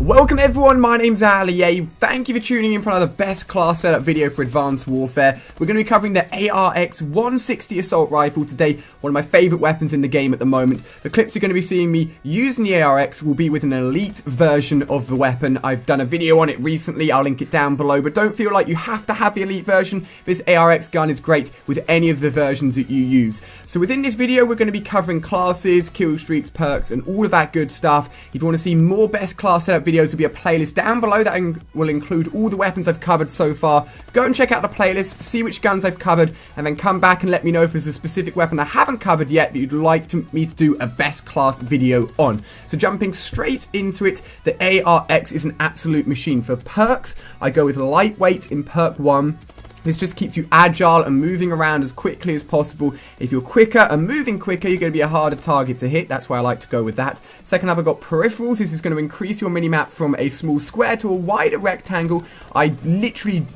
Welcome everyone, my name's Ali. Thank you for tuning in for another best class setup video for Advanced Warfare. We're going to be covering the ARX 160 Assault Rifle today, one of my favourite weapons in the game at the moment. The clips you're going to be seeing me using the ARX will be with an elite version of the weapon. I've done a video on it recently, I'll link it down below, but don't feel like you have to have the elite version. This ARX gun is great with any of the versions that you use. So within this video we're going to be covering classes, kill streaks, perks and all of that good stuff. If you want to see more best class setup videos, will be a playlist down below that will include all the weapons I've covered so far. Go and check out the playlist, see which guns I've covered, and then come back and let me know if there's a specific weapon I haven't covered yet that you'd like me to do a best class video on. So jumping straight into it, the ARX is an absolute machine. For perks, I go with lightweight in perk 1. This just keeps you agile and moving around as quickly as possible. If you're quicker and moving quicker, you're going to be a harder target to hit. That's why I like to go with that. Second up, I've got peripherals. This is going to increase your minimap from a small square to a wider rectangle. I literally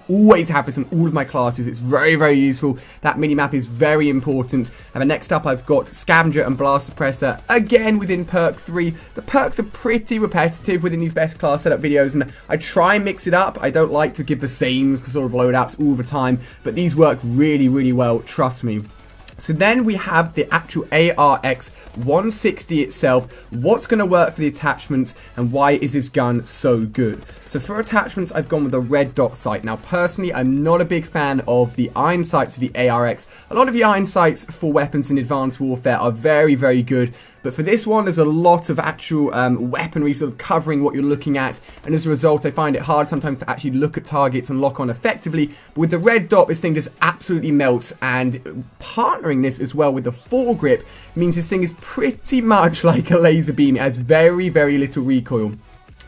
always have this in all of my classes. It's very, very useful. That minimap is very important. And then next up, I've got scavenger and blast suppressor. Again, within perk 3. The perks are pretty repetitive within these best class setup videos, and I try and mix it up. I don't like to give the same sort of loadouts all the time, but these work really, really well, trust me. So then we have the actual ARX 160 itself. What's going to work for the attachments and why is this gun so good? So for attachments, I've gone with a red dot sight. Now personally, I'm not a big fan of the iron sights of the ARX. A lot of the iron sights for weapons in Advanced Warfare are very, very good. But for this one, there's a lot of actual weaponry sort of covering what you're looking at. And as a result, I find it hard sometimes to actually look at targets and lock on effectively. But with the red dot, this thing just absolutely melts. And partnering this as well with the foregrip means this thing is pretty much like a laser beam. It has very, very little recoil.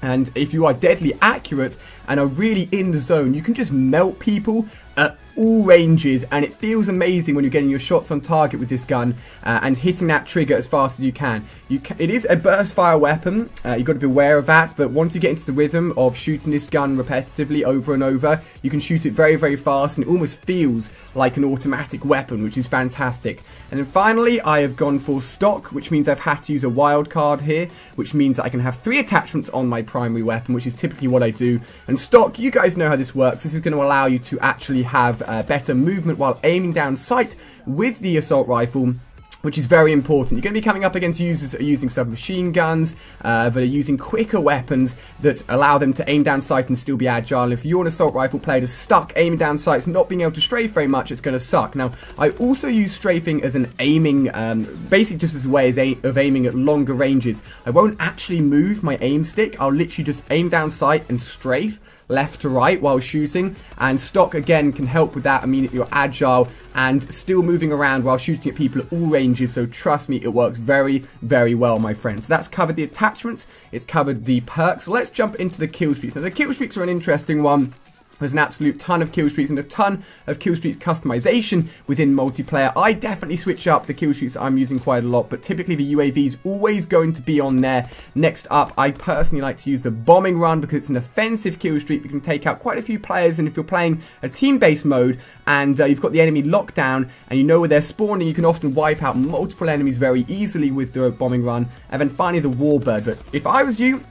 And if you are deadly accurate and are really in the zone, you can just melt people at all ranges, and it feels amazing when you're getting your shots on target with this gun and hitting that trigger as fast as you can. It is a burst fire weapon, you've got to be aware of that, but once you get into the rhythm of shooting this gun repetitively over and over, you can shoot it very, very fast, and it almost feels like an automatic weapon, which is fantastic. And then finally, I have gone for stock, which means I've had to use a wild card here, which means I can have 3 attachments on my primary weapon, which is typically what I do. And stock, you guys know how this works. This is going to allow you to actually have better movement while aiming down sight with the assault rifle, which is very important. You're going to be coming up against users that are using submachine guns, that are using quicker weapons that allow them to aim down sight and still be agile. And if you're an assault rifle player that's stuck aiming down sights, not being able to strafe very much, it's going to suck. Now, I also use strafing as an aiming, basically just as a way of aiming at longer ranges. I won't actually move my aim stick. I'll literally just aim down sight and strafe left to right while shooting, and stock again can help with that. I mean, you're agile and still moving around while shooting at people at all ranges, so trust me, it works very, very well, my friends. So that's covered the attachments, it's covered the perks. Let's jump into the kill streaks. Now the kill streaks are an interesting one. There's an absolute ton of kill streaks and a ton of kill streaks customization within multiplayer. I definitely switch up the kill streaks that I'm using quite a lot, but typically the UAV is always going to be on there. Next up, I personally like to use the bombing run because it's an offensive kill streak. You can take out quite a few players, and if you're playing a team-based mode and you've got the enemy locked down and you know where they're spawning, you can often wipe out multiple enemies very easily with the bombing run. And then finally the warbird. But if I was you,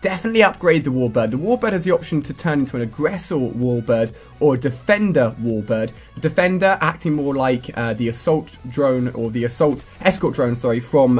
definitely upgrade the warbird. The warbird has the option to turn into an aggressor warbird or a defender warbird. The defender acting more like the assault drone, or the escort drone, sorry, from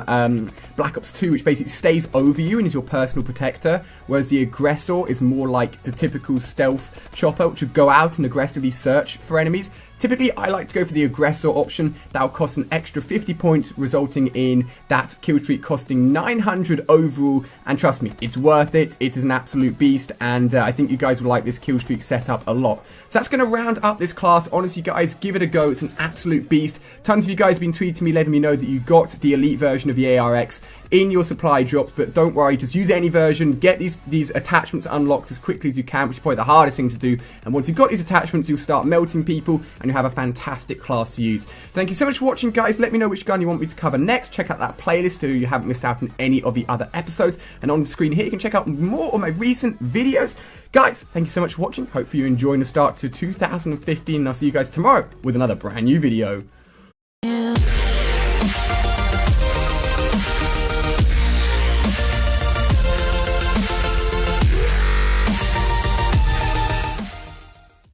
Black Ops 2, which basically stays over you and is your personal protector, whereas the aggressor is more like the typical stealth chopper, which would go out and aggressively search for enemies. Typically, I like to go for the aggressor option. That will cost an extra 50 points, resulting in that kill streak costing 900 overall. And trust me, it's worth it. It is an absolute beast, and I think you guys will like this kill streak setup a lot. So that's going to round up this class. Honestly, guys, give it a go. It's an absolute beast. Tons of you guys have been tweeting me, letting me know that you got the elite version of the ARX in your supply drops, but don't worry, just use any version. Get these attachments unlocked as quickly as you can, which is probably the hardest thing to do. And once you've got these attachments, you'll start melting people, and you'll have a fantastic class to use. Thank you so much for watching, guys. Let me know which gun you want me to cover next. Check out that playlist so you haven't missed out on any of the other episodes. And on the screen here, you can check out more of my recent videos. Guys, thank you so much for watching. Hopefully you're enjoying the start to 2015, and I'll see you guys tomorrow with another brand new video.